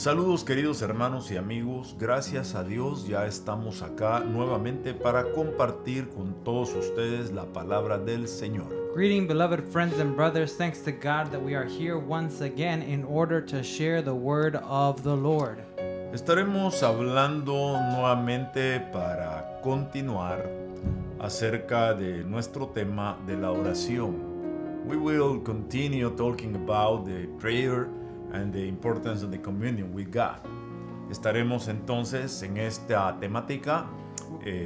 Saludos queridos hermanos y amigos, gracias a Dios ya estamos acá nuevamente para compartir con todos ustedes la palabra del Señor. Greeting, beloved friends and brothers. Thanks to God that we are here once again in order to share the word of the Lord. Estaremos hablando nuevamente para continuar acerca de nuestro tema de la oración. We will continue talking about the prayer and the importance of the communion with God. Estaremos entonces en esta temática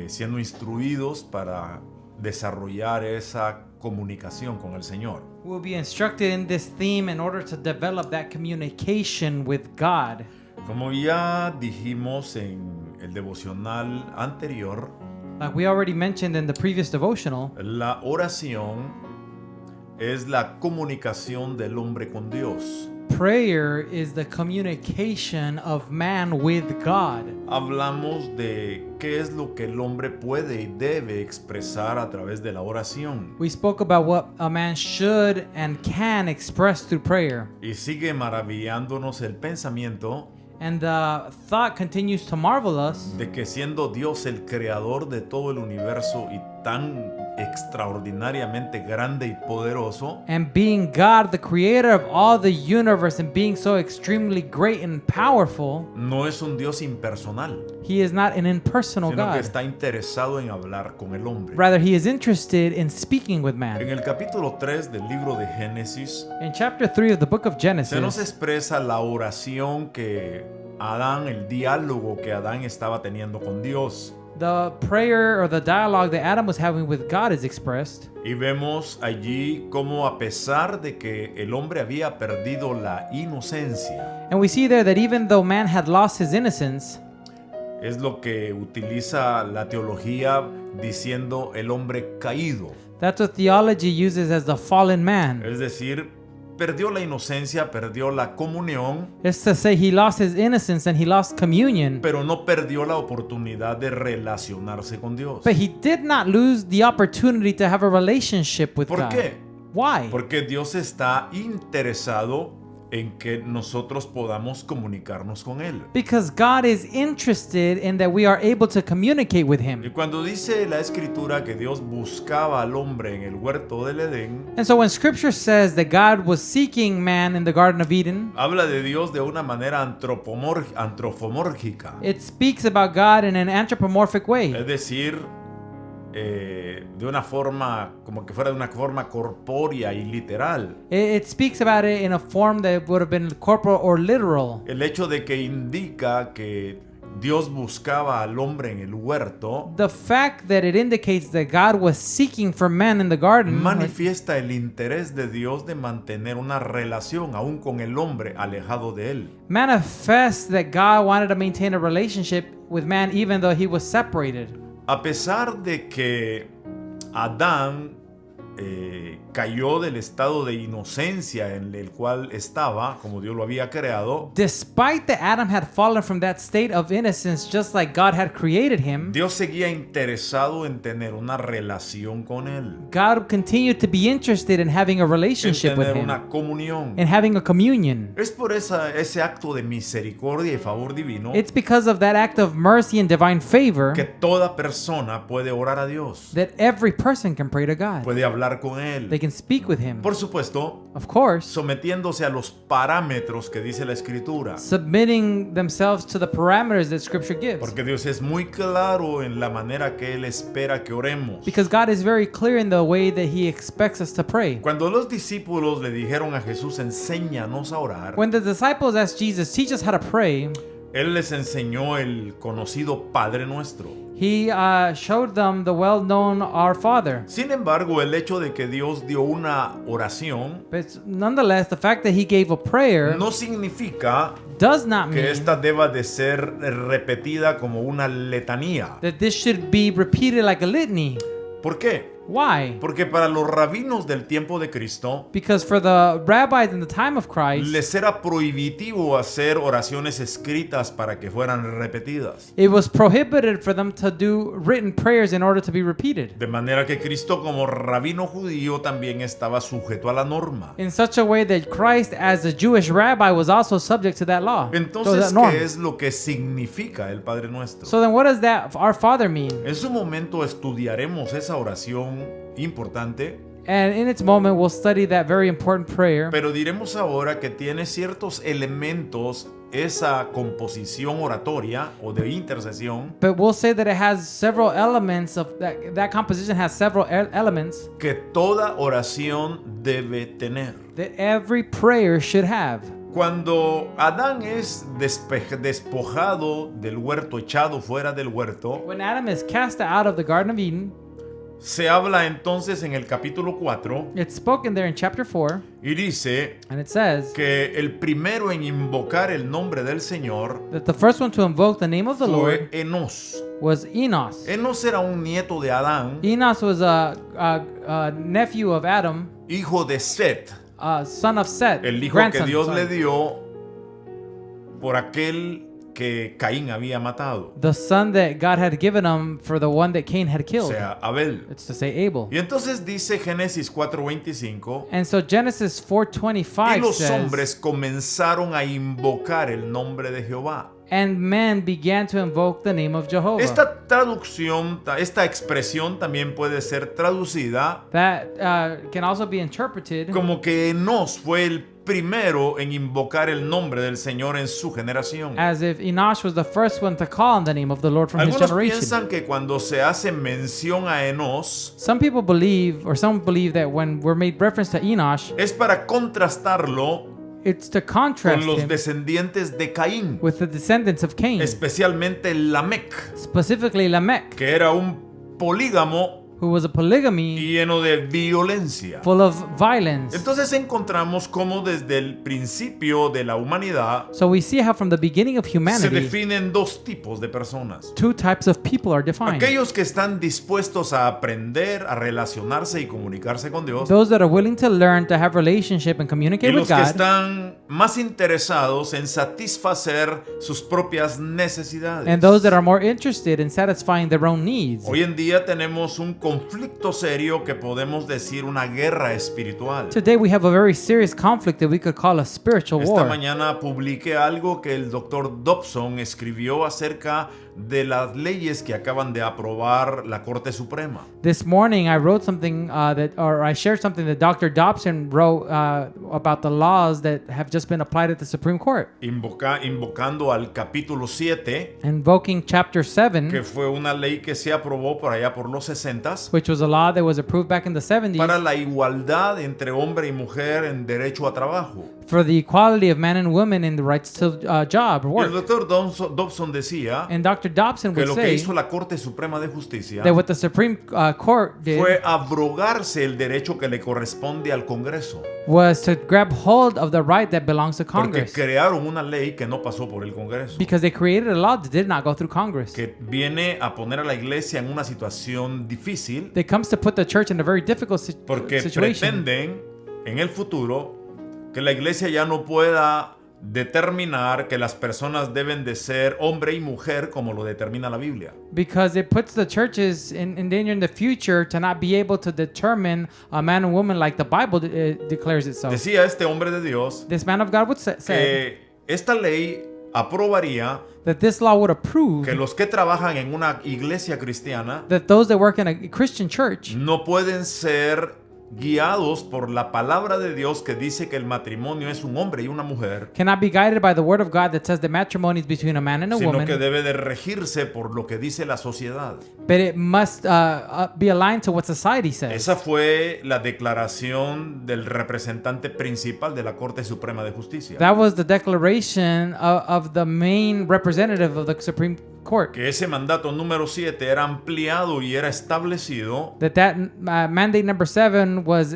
siendo instruidos para desarrollar esa comunicación con el Señor. We'll be instructed in this theme in order to develop that communication with God. Como ya dijimos en el devocional anterior, Like we already mentioned in the previous devotional, la oración es la comunicación del hombre con Dios. prayer is the communication of man with God. Hablamos de qué es lo que el hombre puede y debe expresar a través de la oración. We spoke about what a man should and can express through prayer. Y sigue maravillándonos el pensamiento And the thought continues to marvel us de que siendo Dios el creador de todo el universo y tan extraordinariamente grande y poderoso, and being God, the creator of all the universe, and being so extremely great and powerful, no es un Dios impersonal, he is not an impersonal sino que God. está interesado en hablar con el hombre. Rather, he is interested in speaking with En man. el capítulo 3 del libro de Génesis, In chapter 3 of the book of se nos Genesis, expresa la oración que Adán, el diálogo que Adán estaba teniendo con Dios. the prayer or the dialogue that Adam was having with God is expressed. Y vemos allí cómo a pesar de que el hombre había perdido la inocencia, And we see there that even though man had lost his innocence, es lo que utiliza la teología diciendo el hombre caído. that's what theology uses as the fallen man. Es decir, perdió la inocencia, perdió la comunión, It's to say he lost his innocence and he lost communion. pero no perdió la oportunidad de relacionarse con Dios. But he did not lose the opportunity to have a relationship with ¿Por God. qué? Why? Porque Dios está interesado en que nosotros podamos comunicarnos con Él. Because God is interested in that we are able to communicate with Y him. cuando dice la Escritura que Dios buscaba al hombre en el huerto del Edén, And so when scripture says that God was seeking man in the Garden of Eden, habla de Dios de una manera antropomórfica. it speaks about God in an anthropomorphic way. Es decir, de una forma, como que fuera de una forma corpórea y literal. It speaks about it in a form that would have been corporal or literal. El hecho de que indica que Dios buscaba al hombre en el huerto The fact that it indicates that God was seeking for man in the garden manifiesta el interés de Dios de mantener una relación aún con el hombre alejado de él. manifests that God wanted to maintain a relationship with man even though he was separated. A pesar de que Adán cayó del estado de inocencia en el cual estaba, como Dios lo había creado, Despite that Adam had fallen from that state of innocence just like God had created him, Dios seguía interesado en tener una relación con él, God continued to be interested in having a en relationship with tener him una comunión. and having a communion. Es por ese acto de misericordia y favor divino It's because of that act of mercy and divine favor que toda persona puede orar a Dios, that every person can pray to God. puede hablar con él. They can speak with him. Por supuesto, Of course, sometiéndose a los parámetros que dice la Escritura. submitting themselves to the parameters that scripture gives. Porque Dios es muy claro en la manera que Él espera que oremos. Because God is very clear in the way that he expects us to pray. Cuando los discípulos le dijeron a Jesús, enséñanos a orar, When the disciples asked Jesus, teach us how to pray, Él les enseñó el conocido Padre Nuestro. he showed them the well-known Our Father. Sin embargo, el hecho de que Dios dio una oración But nonetheless, the fact that he gave a prayer no significa does not que mean esta deba de ser repetida como una letanía. that this should be repeated like a litany. ¿Por qué? Why? Porque para los rabinos del tiempo de Cristo, Because for the rabbis in the time of Christ, les era prohibitivo hacer oraciones escritas para que fueran repetidas. it was prohibited for them to do written prayers in order to be repeated. De manera que Cristo como rabino judío también estaba sujeto a la norma. In such a way that Christ, as a Jewish rabbi, was also subject to that law. to Entonces, that norm. ¿qué es lo que significa el Padre Nuestro? So then what does that Our Father mean? En su momento estudiaremos esa oración importante, And in its moment, we'll study that very important prayer. pero diremos ahora que tiene ciertos elementos esa composición oratoria o de intercesión But we'll say that it has several elements of that composition has several elements que toda oración debe tener. that every prayer should have. Cuando Adán es despojado del huerto, echado fuera del huerto, When Adam is cast out of the Garden of Eden, se habla entonces en el capítulo 4 it's spoken there in chapter 4, y dice and it says que el primero en invocar el nombre del Señor that the first one to invoke the name of the Lord fue Enos. was Enos. Enos era un nieto de Adán, Enos was a nephew of Adam, hijo de Set, son of Seth, el hijo grandson, que Dios sorry. le dio por aquel que Caín había matado, The son that God had given him for the one that Cain had o killed. sea, Abel. It's to say Abel. Y entonces dice Génesis 4:25, And so Genesis y 4:25 los says, hombres comenzaron a invocar el nombre de Jehová. and men began to invoke the name of Jehovah. Esta traducción, esta expresión también puede ser traducida That can also be interpreted como que Enos fue el primero en invocar el nombre del Señor en su generación. as if Enosh was the first one to call on the name of the Lord from his Algunos generation. piensan que cuando se hace mención a Enos Some people believe, or some believe that when we're made reference to Enosh, es para contrastarlo it's to con contrast los him descendientes de Caín, with the descendants of Cain, especialmente Lamec, specifically Lamech, que era un polígamo who was a polygamy lleno de violencia. full of violence. Entonces encontramos cómo desde el principio de la humanidad So we see how from the beginning of se humanity, definen dos tipos de personas. two types of people are defined. Aquellos que están dispuestos a aprender, a relacionarse y comunicarse con Dios, Those that are willing to learn, to have relationship and y communicate with los que God, están más interesados en satisfacer sus propias necesidades. and those that are more interested in satisfying their own needs. Hoy en día tenemos un conflicto serio que podemos decir una guerra espiritual. Today we have a very serious conflict that we could call a spiritual Esta war. mañana publiqué algo que el doctor Dobson escribió acerca de las leyes que acaban de aprobar la Corte Suprema. This morning I wrote something I shared something that Dr. Dobson wrote about the laws that have just been applied at the Supreme Court. Invocando al capítulo 7, Invoking chapter 7, que fue una ley que se aprobó por allá por los 60s, which was a law that was approved back in the para 70s la igualdad entre hombre y mujer en derecho a trabajo. for the equality of men and women in the rights to job or Y el work. doctor Dobson decía And Dr. Dobson que would lo que say hizo la Corte Suprema de Justicia that what the Supreme Court did fue abrogarse el derecho que le corresponde al Congreso, was to grab hold of the right that belongs to porque Congress, crearon una ley que no pasó por el Congreso, because they created a law that did not go through Congress. que viene a poner a la iglesia en una situación difícil That comes to put the church in a very difficult porque situation, pretenden en el futuro que la iglesia ya no pueda determinar que las personas deben de ser hombre y mujer como lo determina la Biblia. because it puts the churches in danger in the future to not be able to determine a man and woman like the Bible declares itself. Decía este hombre de Dios This man of God would say que esta ley aprobaría that this law would approve que los que trabajan en una iglesia cristiana that those that work in a Christian church no pueden ser guiados por la palabra de Dios que dice que el matrimonio es un hombre y una mujer, cannot be guided by the word of God that says that matrimony is between a man and a sino woman, que debe de regirse por lo que dice la sociedad. but it must be aligned to what society says. Esa fue la declaración del representante principal de la Corte Suprema de Justicia. That was the declaration of the main representative of the Supreme Court. Que ese mandato número 7 era ampliado y era establecido That mandate number 7 was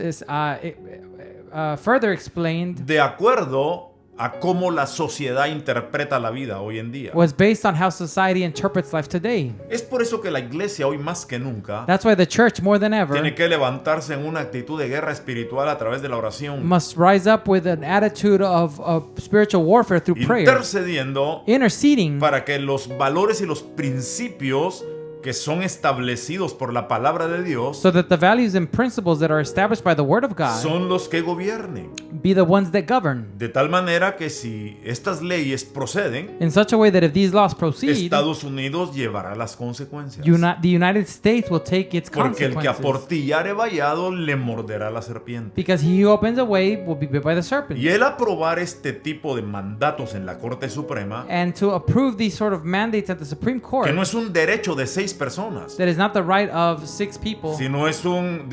further explained de acuerdo a cómo la sociedad interpreta la vida hoy en día. was based on how society interprets life today. Es por eso que la iglesia hoy más que nunca That's why the church, more than ever, tiene que levantarse en una actitud de guerra espiritual a través de la oración, must rise up with an attitude of spiritual warfare through prayer, intercediendo interceding para que los valores y los principios que son establecidos por la palabra de Dios so that the values and principles that are established by the Word of God son los que gobiernen. be the ones that govern. De tal manera que si estas leyes proceden, In such a way that if these laws proceed, Estados Unidos llevará las consecuencias. the United States will take its Porque el que a consequences. portillare vallado le morderá la serpiente. Because he who opens a way will be bit by the serpent. Y el aprobar este tipo de mandatos en la Corte Suprema, And to approve these sort of mandates at the Supreme Court, que no es un derecho de 6 personas, that is not the right of 6 people, sino es un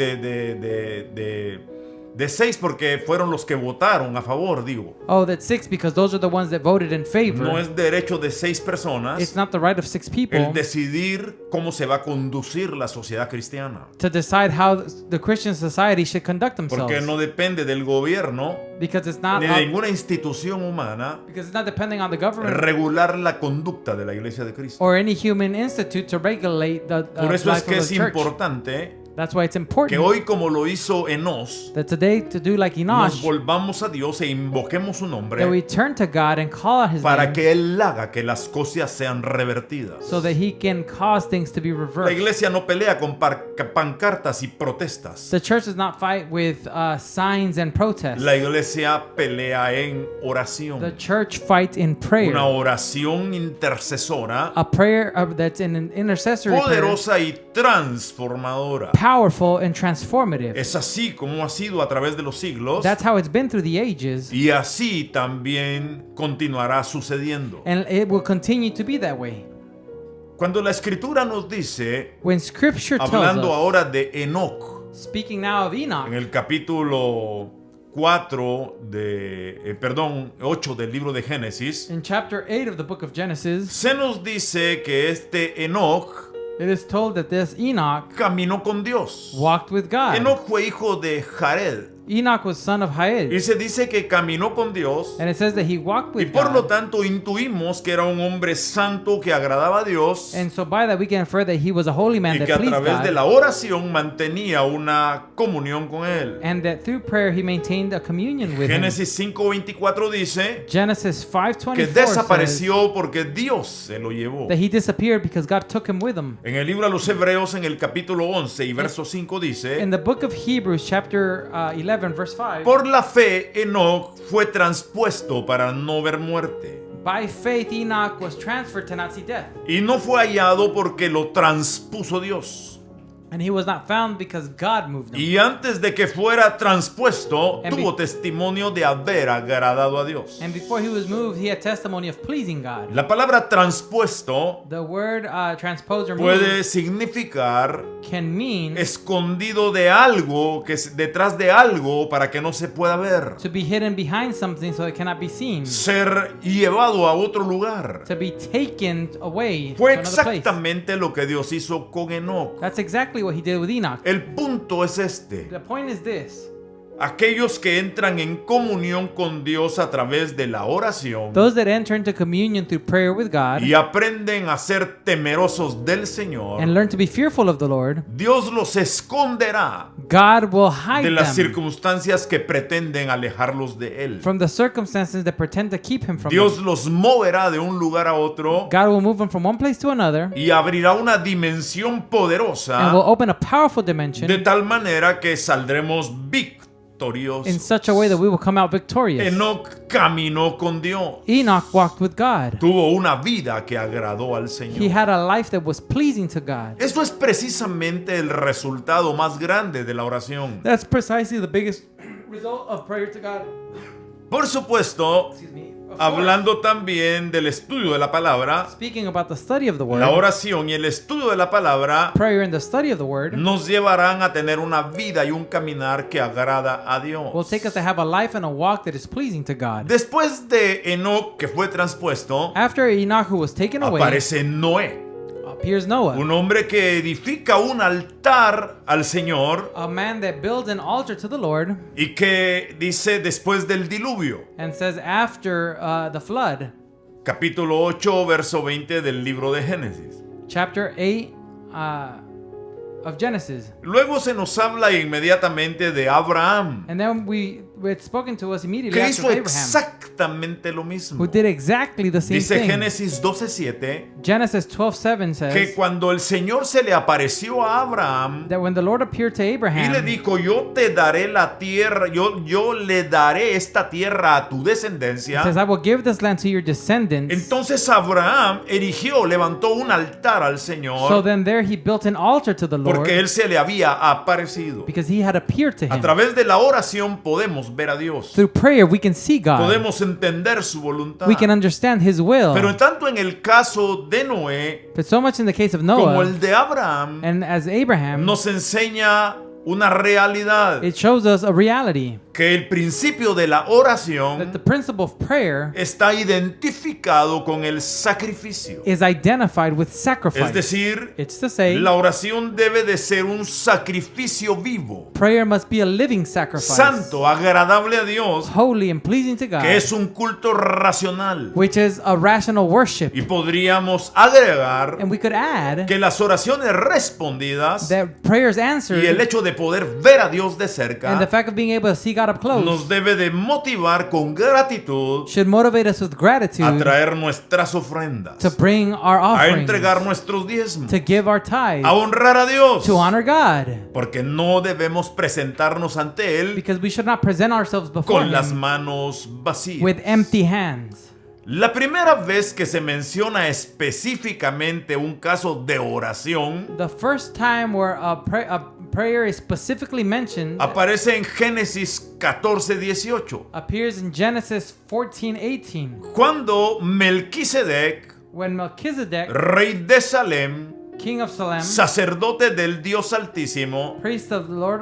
de 6 porque fueron los que votaron a favor, digo. oh, that's 6 because those are the ones that voted in favor. No es derecho de 6 personas It's not the right of 6 people el decidir cómo se va a conducir la sociedad cristiana. to decide how the Christian society should conduct themselves. Porque no depende del gobierno Because it's not ni de ninguna institución humana because it's not depending on the government regular la conducta de la Iglesia de Cristo. or any human institute to regulate the Por eso es life que of es the church. importante That's why it's que important hoy, como lo hizo Enos, that today to do like nos Enoch, volvamos a Dios e invoquemos su that we nombre turn to God and call out His para name que Él haga que las cosas sean revertidas. so that He can cause things to be La reversed. iglesia no pelea con pancartas y protestas. The church does not fight with signs and protests. La iglesia pelea en The oración. church fights in prayer. Una oración intercesora, A prayer that's in an intercessory prayer, poderosa y transformadora. powerful and transformative. Es así como ha sido a través de los siglos, That's how it's been through the ages, y así también continuará sucediendo. and it will continue to be that way. Cuando la escritura nos dice, When Scripture tells hablando us, ahora de Enoc, speaking now of Enoch, en el capítulo 4 8 del libro de Génesis, in chapter 8 of the book of Genesis, se nos dice que este Enoc it is told that this Enoch caminó con Dios. walked with God. Enoc fue hijo de Jared, Enoch was son of y Jaed, se dice que caminó con Dios, and it says that he walked y with por lo God. tanto intuimos que era un hombre santo que agradaba a Dios, And so by that we can infer that he was a holy man y that que a pleased través de God, la oración mantenía una comunión con Él. and that through prayer he maintained a communion with him. Génesis 5:24 dice Genesis que 5:24 says desapareció porque Dios se lo llevó. that he disappeared because God took him with him. En el libro a los Hebreos, en el capítulo 11 y verso 5 dice: In the book of Hebrews, chapter 11, verse 5, por la fe Enoc fue transpuesto para no ver muerte, by faith Enoch was transferred to not see death, y no fue hallado porque lo transpuso Dios. and he was not found because God moved him. Y antes de que fuera transpuesto, And tuvo testimonio de haber agradado a Dios. And before he was moved, he had testimony of pleasing God. La palabra transpuesto The word transposed or puede moved significar can mean escondido de algo, que es detrás de algo para que no se pueda ver. to be hidden behind something so it cannot be seen, Ser llevado a otro lugar. to be taken away to Fue another place. exactamente lo que Dios hizo con Enoc. That's exactly what he did with Enoch. El punto es este: The point is this: aquellos que entran en comunión con Dios a través de la oración those that enter into communion through prayer with God y aprenden a ser temerosos del Señor, and learn to be fearful of the Lord, Dios los esconderá God will de hide las them circunstancias que pretenden alejarlos de Él. from the circumstances that pretend to keep him from Dios him. los moverá de un lugar a otro God will move them from one place to another y abrirá una dimensión and will poderosa open a powerful dimension de tal manera que saldremos victoriosos. in such a way that we will come out victorious. Enoc caminó con Dios. Enoch walked with God. Tuvo una vida que agradó al He Señor. had a life that was pleasing to God. Esto es precisamente el resultado más grande de la oración. That's precisely the biggest result of prayer to God. Por supuesto, Excuse me. Of course, hablando también del estudio de la palabra, speaking about the study of the word, la oración y el estudio de la palabra prayer and the study of the word nos llevarán a tener una vida y un caminar que agrada a Dios. will take us to have a life and a walk that is pleasing to God. Después de Enoc, que fue transpuesto, After Enoch, who was taken away, aparece Noé. appears Noah, un hombre que edifica un altar al Señor a man that builds an altar to the Lord, y que dice después del diluvio. and says after the flood, Capítulo 8, verso 20 del libro de Génesis. chapter 8 of Genesis. Luego se nos habla inmediatamente de Abraham, And then it's spoken to us immediately que after hizo Abraham, exactamente lo mismo. who did exactly the same Dice thing. Génesis 12:7 Genesis 12:7 que says cuando el Señor se le apareció a Abraham that when the Lord appeared to y le Abraham, dijo, yo te daré la tierra, yo le daré esta tierra a tu he descendencia. says, I will give this land to your descendants. Entonces Abraham levantó un altar al So Señor then there he built an altar to the Lord porque él se le había aparecido. because he had appeared to A him. través de la oración podemos ver a Dios. Through prayer we can see God. Podemos entender su voluntad. We can understand his will. Pero tanto en el caso de Noé But so much in the case of como Noah el de Abraham and as Abraham, nos enseña una realidad, it shows us a reality que el principio de la that oración the principle of prayer está identificado con el sacrificio. is identified with Es sacrifice. decir, It's to say, la oración debe de ser un sacrificio vivo, prayer must be a living sacrifice, santo, agradable a Dios, holy and pleasing to God, que es un culto racional. which is a rational worship. Y podríamos agregar And we could add que las oraciones respondidas that prayers y el answered hecho de poder ver a Dios de and the cerca fact of being able to see God up close nos debe de motivar con gratitud should motivate us with a gratitude traer nuestras ofrendas, to bring our a offerings, entregar nuestros diezmos, to give our tithes, a honrar a Dios, to honor God, porque no debemos presentarnos ante Él because we should not present ourselves before con las Him manos vacías. with empty hands. La primera vez que se menciona específicamente un caso de oración The first time where a prayer is specifically mentioned aparece en Génesis 14:18, appears in Genesis 14:18, cuando Melquisedec, when Melchizedek, rey de Salem, king of Salem, sacerdote del Dios Altísimo, priest of the Lord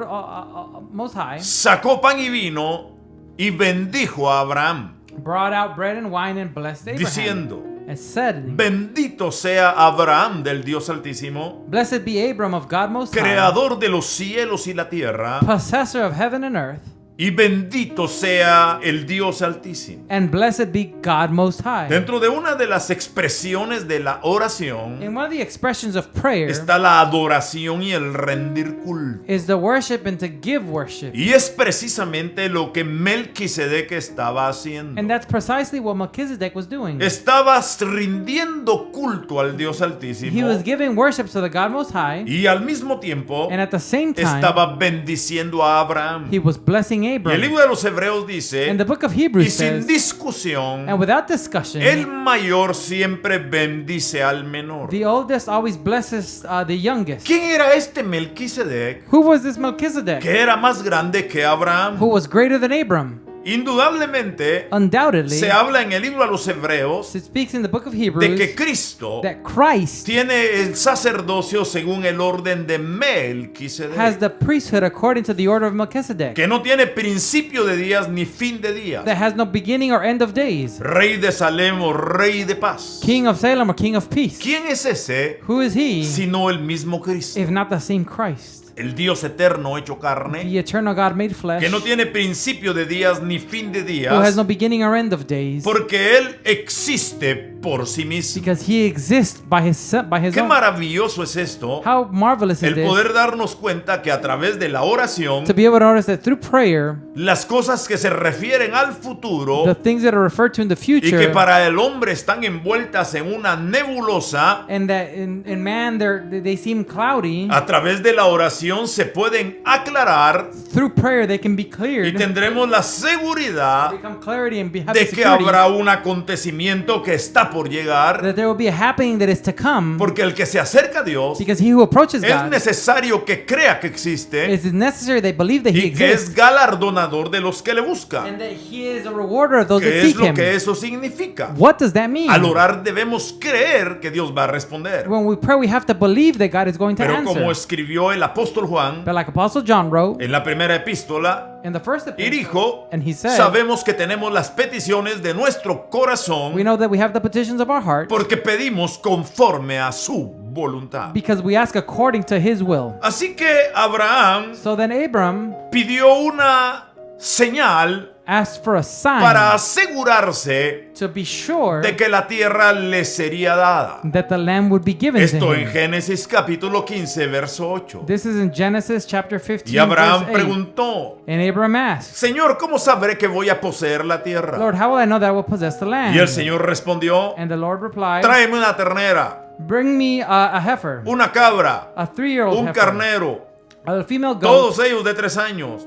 Most High, sacó pan y vino y bendijo a Abraham, brought out bread and wine and blessed Abraham, diciendo, and said, bendito sea Abraham del Dios Altísimo, Blessed be Abram of God Most High, creador de los cielos y la tierra, possessor of heaven and earth, y bendito sea el Dios Altísimo. and blessed be God Most High. Dentro de una de las expresiones de la oración In one of the expressions of prayer está la adoración y el rendir culto. is the worship and to give worship. Y es precisamente lo que Melquisedec estaba haciendo. And that's precisely what Melchizedek was doing. Estaba rindiendo culto al Dios He Altísimo was giving worship to the God Most High, y al mismo tiempo and at the same time, estaba bendiciendo a Abraham. he was blessing Y el Abram. libro de los Hebreos dice, And the book of y Hebrews sin says, discusión, and without discussion, el mayor siempre bendice al menor. the oldest always blesses the youngest. ¿Quién era este Melquisedec Who was this Melchizedek? que era más grande que Abraham? Who was greater than Abram? Indudablemente, Undoubtedly, se habla en el libro a los Hebreos it speaks in the book of de que Hebrews Cristo that Christ tiene el sacerdocio según el orden de has Melquisedec, the priesthood according to the order of Melchizedek, que no tiene principio de días ni fin de días, that has no beginning or end of days, rey de Salem o rey de paz. King of Salem or King of Peace. ¿Quién es ese Who is he sino el mismo Cristo, if not the same Christ? el Dios eterno hecho carne, The eternal God made flesh, que no tiene principio de días ni fin de who has días, no beginning or end of days, porque Él existe por sí mismo. because he exists by his Qué own. maravilloso es esto, How marvelous is el this poder darnos cuenta que a través de la oración, to be able to notice that through prayer, las cosas que se refieren al futuro the things that are referred to in the y que future, para el hombre están envueltas en una nebulosa, and that in man they seem cloudy, a través de la oración se pueden aclarar through prayer they can be y cleared, tendremos la seguridad become clarity, and have the de que security habrá un acontecimiento que está por llegar, that there will be a happening that is to come, porque el que se acerca a Dios because he who approaches es God, necesario que crea que existe it is necessary they believe that he y que exists, es galardonador de los que le buscan. and that he is a rewarder of those that ¿Qué seek es lo him. que eso significa? What does that mean? Al orar debemos creer que Dios va a responder. When we pray, we have to believe that God is going to Pero answer. como escribió el apóstol Juan But like Apostle John wrote en la primera epístola, in the first y epistle, dijo, and he said, sabemos que tenemos las peticiones de nuestro we corazón know that we have the petitions of our heart porque pedimos conforme a su voluntad. because we ask according to his will. Así que Abraham So then Abram pidió una señal asked for a sign para asegurarse to be sure de que la tierra le sería dada. that the land would be given to Esto en him. Génesis capítulo 15, verso 8. This is in Genesis chapter 15, Y Abraham verse 8. preguntó, And Abram asked, Señor, ¿cómo sabré que voy a poseer la tierra? Lord, how will I know that I will possess the land? Y el Señor respondió, And the Lord replied, tráeme una ternera, bring me a heifer, una cabra, a 3-year-old un heifer, carnero, a female goat, todos ellos de 3 años,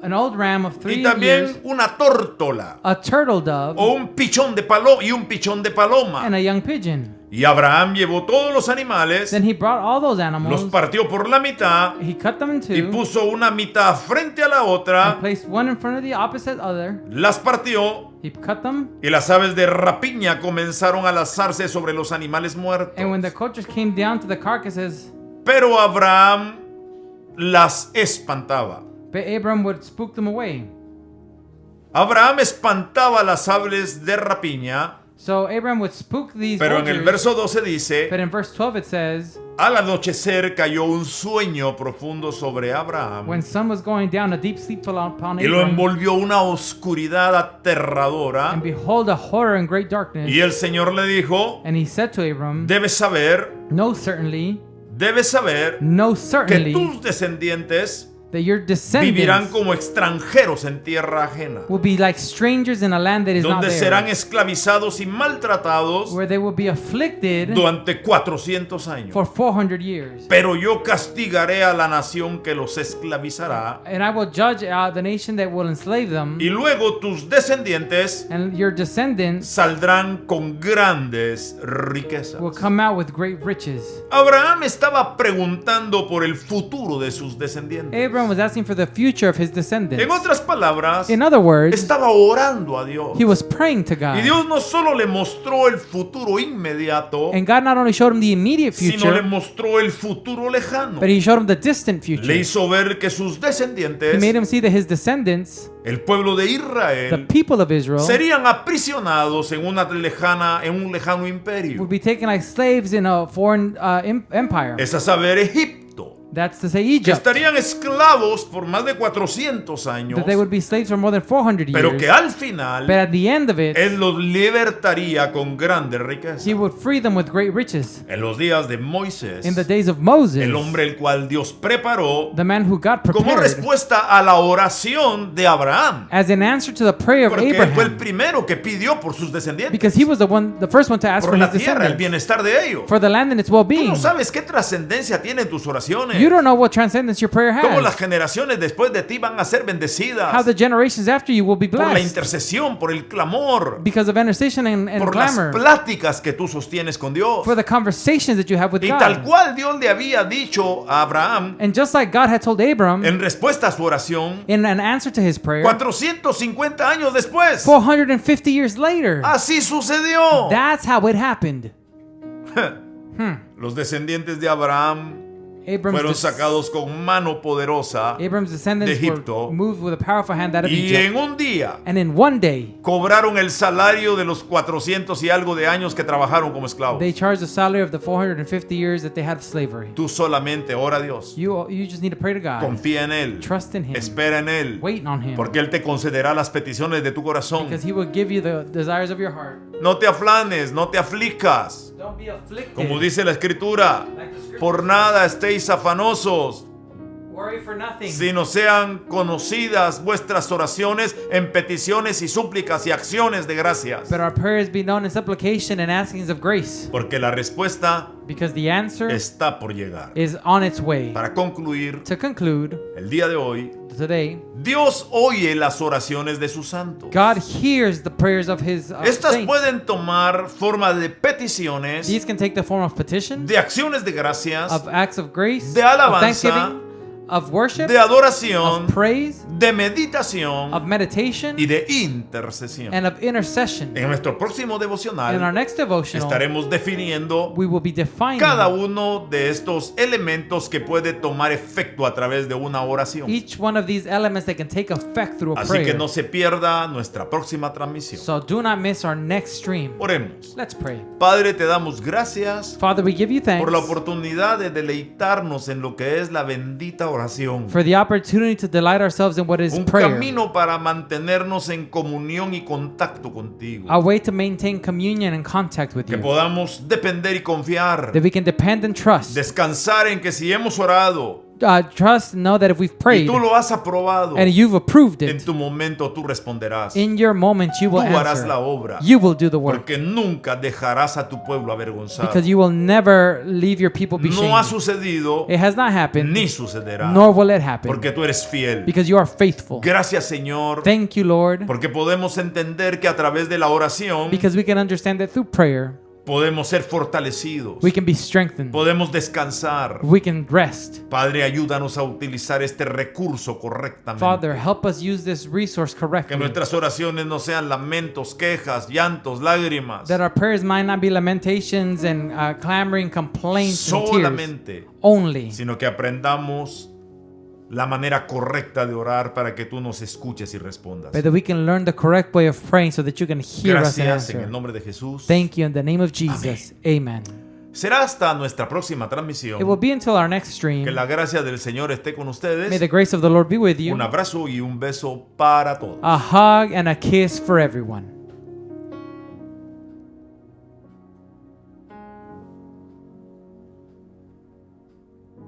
an old ram of 3 y years, también una tórtola, a turtle dove, o un pichón de paloma. and a young pigeon. Y Abraham llevó todos los animales, Then he brought all those los animals, partió por la mitad he cut them in y two, puso una mitad frente a la otra, and placed one in front of the opposite other. las partió He cut them, y las aves de rapiña comenzaron a lanzarse sobre los animales muertos. and when the cultures came down to the carcasses, Pero Abraham las espantaba. but Abram would spook them away. Abraham espantaba las aves de rapiña, So Abram would spook these pero en el vultures, verso 12 dice, but in verse 12 it says, al anochecer cayó un sueño profundo sobre Abraham when sun was going down, a deep sleep fell upon y lo Abram, envolvió una oscuridad aterradora. and behold, a horror and great darkness. Y el Señor le dijo, And he said to Abram, debes saber know certainly que certainly tus descendientes that your vivirán descendants como extranjeros en tierra ajena, will be like strangers in a land that is not donde serán theirs, esclavizados y maltratados where they will be afflicted durante 400 años. for 400 years. Pero yo castigaré a la nación que los esclavizará, And I will judge the nation that will enslave them, y luego tus descendientes and your descendants saldrán con grandes riquezas. will come out with great riches. Abraham estaba preguntando por el futuro de sus descendientes. Abram was asking for the future of his descendants. En otras palabras, In other words, estaba orando a Dios. he was praying to Y God. Dios no solo le mostró el futuro inmediato, And God not only showed him the immediate sino le future, mostró el futuro lejano. but he showed him the distant Le future. hizo ver que sus He descendientes, made him see that his descendants, el pueblo de the Israel, people of Israel, serían aprisionados en un lejano imperio. would be taken like slaves in a foreign empire. Es a saber, Egipto. That's to say Que Egypt. estarían esclavos por más de 400 años, That they would be slaves for more than 400 pero que years. al But final at the end of it, Él los libertaría con grande riqueza. he would free them with great riches. En los días de Moisés, In the days of Moses, el hombre el cual Dios preparó the man who God como prepared respuesta a la oración de Abraham. as an answer to the prayer of Porque él fue el Abraham, primero que pidió por sus descendientes, because he was the first one to ask por for la his tierra, el descendants, bienestar de ellos. for the land and its Tú well-being. no sabes qué trascendencia tienen tus oraciones. You don't know what transcendence your prayer Cómo las has. generaciones después de ti van a ser bendecidas How the generations after you will be por la blessed intercesión, por el clamor, because of intercession and por las clamor, pláticas que tú sostienes con Dios. for the conversations that you have with Y tal God. cual Dios le había dicho a Abraham And just like God had told Abram en respuesta a su oración, in an answer to his prayer, 450 años después, 450 years later, así sucedió. that's how it happened. Los descendientes de Abraham fueron sacados con mano poderosa Abram's descendants de Egipto, were moved with a powerful hand out of y Egypt. en un día And in one day, cobraron el salario de los 400 y algo de años que trabajaron como esclavos. they charged the salary of the 450 years that they had of slavery. Tú solamente ora a Dios, You just need to pray to God. confía en Él, Trust in Him. espera en Él, Wait on Him. porque Él te concederá las peticiones de tu corazón. Because He will give you the desires of your heart. No te aflanes, no te aflicas. Don't be afflicted. Como dice la Escritura, Like the scripture por nada estéis afanosos, worry for nothing. sino sean conocidas vuestras oraciones en peticiones y súplicas y acciones de gracias. But our prayers be known in supplication and askings of grace. Porque la respuesta Because the answer está por llegar. is on its way. Para concluir, To conclude, el día de hoy, today, Dios oye las oraciones de sus santos. God hears the prayers of His Estas saints. pueden tomar forma de peticiones, These can take the form of petition, de acciones de gracias, of acts of grace, de of alabanza, thanksgiving, of worship, de adoración, of praise, de meditación of meditation, y de intercesión. and of intercession. En nuestro próximo In our devocional next devotional, estaremos definiendo we will be defining cada uno de estos elementos que puede tomar efecto a través de una oración. each one of these elements that can take effect through a Así que prayer. no se pierda nuestra próxima transmisión. So do not miss our next stream. Oremos. Let's pray. Padre, te damos gracias Father, we give you thanks por la oportunidad de deleitarnos en lo que es la bendita oración. for the opportunity to delight ourselves in what is Un prayer, camino para mantenernos en comunión y contacto contigo. a way to maintain communion and contact with Que you, podamos depender y confiar. that we can depend and trust. Descansar en que si hemos orado Trust and know that if we've y prayed tú lo has aprobado, and you've approved en it, tu momento tú responderás. in your moment you Tú will harás la answer. obra. You will do the work, Porque nunca dejarás a tu pueblo avergonzado. because you will never leave your people be No ha shamed. sucedido It has not happened, ni sucederá. nor will it happen, Porque tú eres fiel. because you are faithful. Gracias, Señor. Thank you, Lord, Porque podemos entender que a través de la oración because we can understand that through prayer podemos ser fortalecidos. we can be strengthened, Podemos descansar. we can rest. Padre, ayúdanos a utilizar este recurso correctamente. Father, help us use this resource Que correctly, nuestras oraciones no sean lamentos, quejas, llantos, lágrimas. that our prayers might not be lamentations and clamoring, complaints, and tears Solamente. only, Sino que aprendamos la manera correcta de orar para que tú nos escuches y respondas. but that we can learn the correct way of praying so that you can hear us and Gracias en answer. el nombre de Jesús. Thank you in the name of Jesus. Amen. Será hasta nuestra próxima transmisión. It will be until our next stream. Que la gracia del Señor esté con May ustedes. the grace of the Lord be with you. Un abrazo y un beso para todos. A hug and a kiss for everyone.